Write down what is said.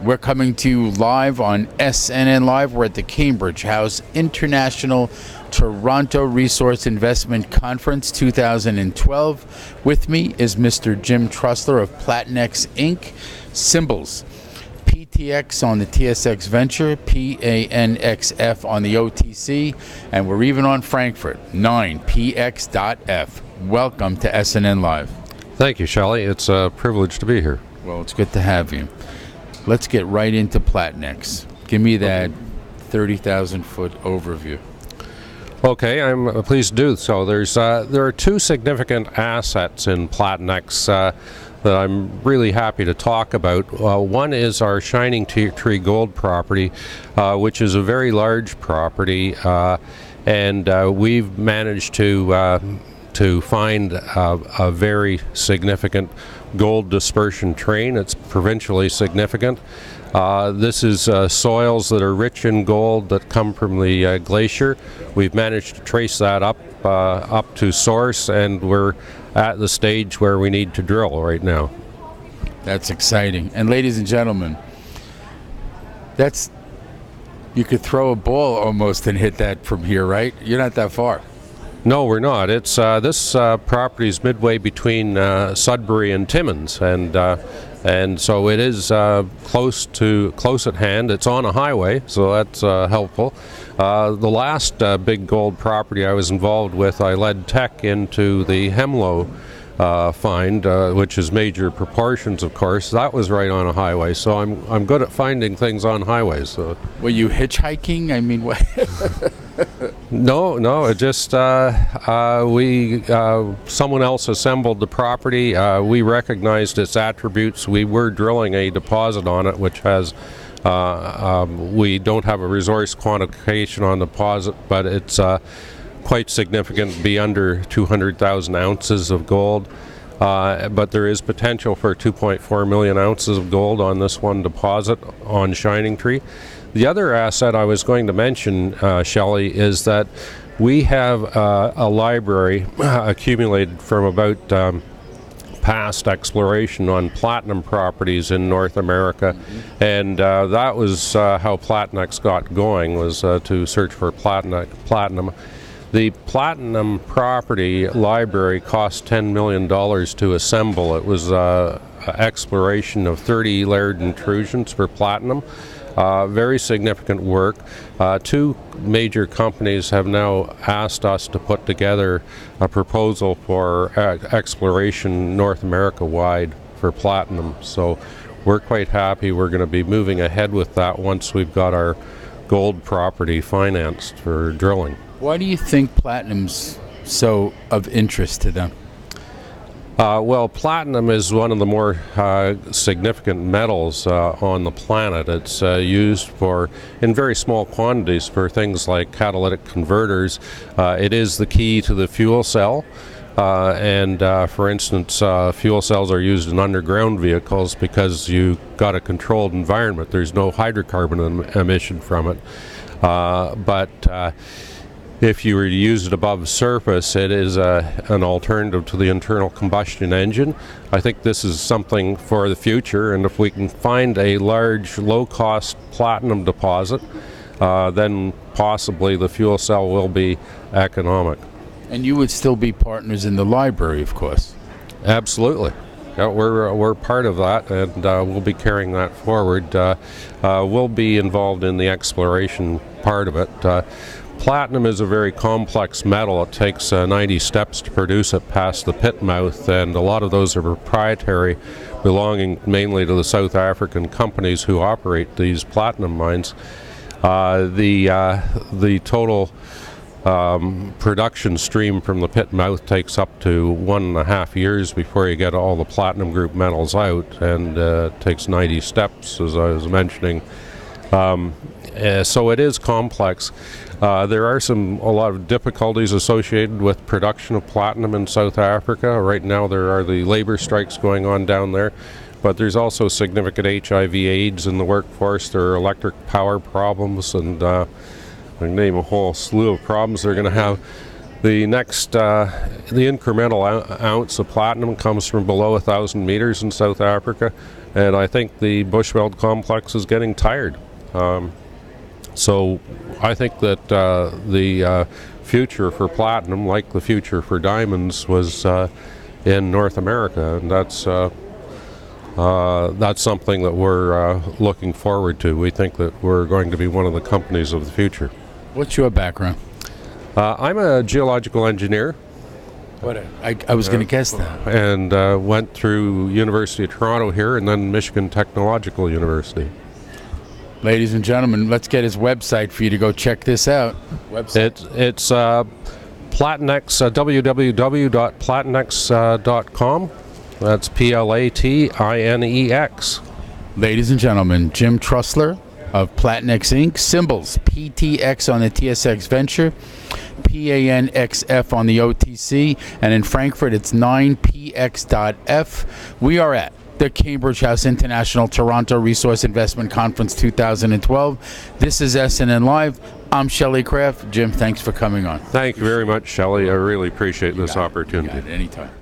We're coming to you live on SNNLive. We're at the Cambridge House International Toronto Resource Investment Conference 2012. With me is Mr. Jim Trusler of Platinex Inc. Symbols: PTX on the TSX Venture, PANXF on the OTC, and we're even on Frankfurt, 9PX.F. Welcome to SNNLive. Thank you, Shelley. It's a privilege to be here. Well, it's good to have you. Let's get right into Platinex. Give me that 30,000-foot overview. Okay, I'm pleased to do so. There are two significant assets in Platinex that I'm really happy to talk about. One is our Shining Tree Gold property, which is a very large property, and we've managed to find a very significant gold dispersion train. It's provincially significant. This is soils that are rich in gold that come from the glacier. We've managed to trace that up to source, and we're at the stage where we need to drill right now. That's exciting. And ladies and gentlemen, you could throw a ball almost and hit that from here, right? You're not that far. No, we're not. It's this property is midway between Sudbury and Timmins, and so it is close at hand. It's on a highway, so that's helpful. The last big gold property I was involved with, I led tech into the Hemlo find, which is major proportions, of course. That was right on a highway, so I'm good at finding things on highways. So. Were you hitchhiking? I mean, what? No. It just someone else assembled the property. We recognized its attributes. We were drilling a deposit on it, which has. We don't have a resource quantification on the deposit, but it's quite significant, be under 200,000 ounces of gold. But there is potential for 2.4 million ounces of gold on this one deposit on Shining Tree. The other asset I was going to mention, Shelley, is that we have a library accumulated from about past exploration on platinum properties in North America, and that was how Platinex got going, was to search for platinum. The platinum property library cost $10 million to assemble. It was exploration of 30 layered intrusions for platinum. Very significant work. Two major companies have now asked us to put together a proposal for exploration North America wide for platinum. So we're quite happy. We're going to be moving ahead with that once we've got our gold property financed for drilling. Why do you think platinum's so of interest to them? Well, platinum is one of the more significant metals on the planet. It's used in very small quantities for things like catalytic converters. It is the key to the fuel cell. And for instance, fuel cells are used in underground vehicles because you've got a controlled environment. There's no hydrocarbon emission from it. But if you were to use it above surface, it is an alternative to the internal combustion engine. I think this is something for the future, and if we can find a large, low-cost platinum deposit, then possibly the fuel cell will be economic. And you would still be partners in the library, of course. Absolutely. Yeah, we're part of that, and we'll be carrying that forward. We'll be involved in the exploration part of it. Platinum is a very complex metal. It takes 90 steps to produce it past the pit mouth, and a lot of those are proprietary, belonging mainly to the South African companies who operate these platinum mines. The total production stream from the pit mouth takes up to 1.5 years before you get all the platinum group metals out, and it takes 90 steps, as I was mentioning. So it is complex. There are a lot of difficulties associated with production of platinum in South Africa. Right now there are the labor strikes going on down there, but there's also significant HIV/AIDS in the workforce. There are electric power problems, and I can name a whole slew of problems they're going to have. The incremental ounce of platinum comes from below 1,000 meters in South Africa, and I think the Bushveld complex is getting tired. So I think that the future for platinum, like the future for diamonds, was in North America, and that's something that we're looking forward to. We think that we're going to be one of the companies of the future. What's your background? I'm a geological engineer. I was going to guess that. And went through University of Toronto here, and then Michigan Technological University. Ladies and gentlemen, let's get his website for you to go check this out. It's Platinex, www.platinex.com. That's Platinex. Ladies and gentlemen, Jim Trusler of Platinex Inc. Symbols PTX on the TSX Venture, PANXF on the OTC, and in Frankfurt it's 9PX.F. We are at the Cambridge House International Toronto Resource Investment Conference 2012. This is SNNLive. I'm Shelley Kraft. Jim, thanks for coming on. Thank you very much, Shelley. I really appreciate this opportunity. Anytime.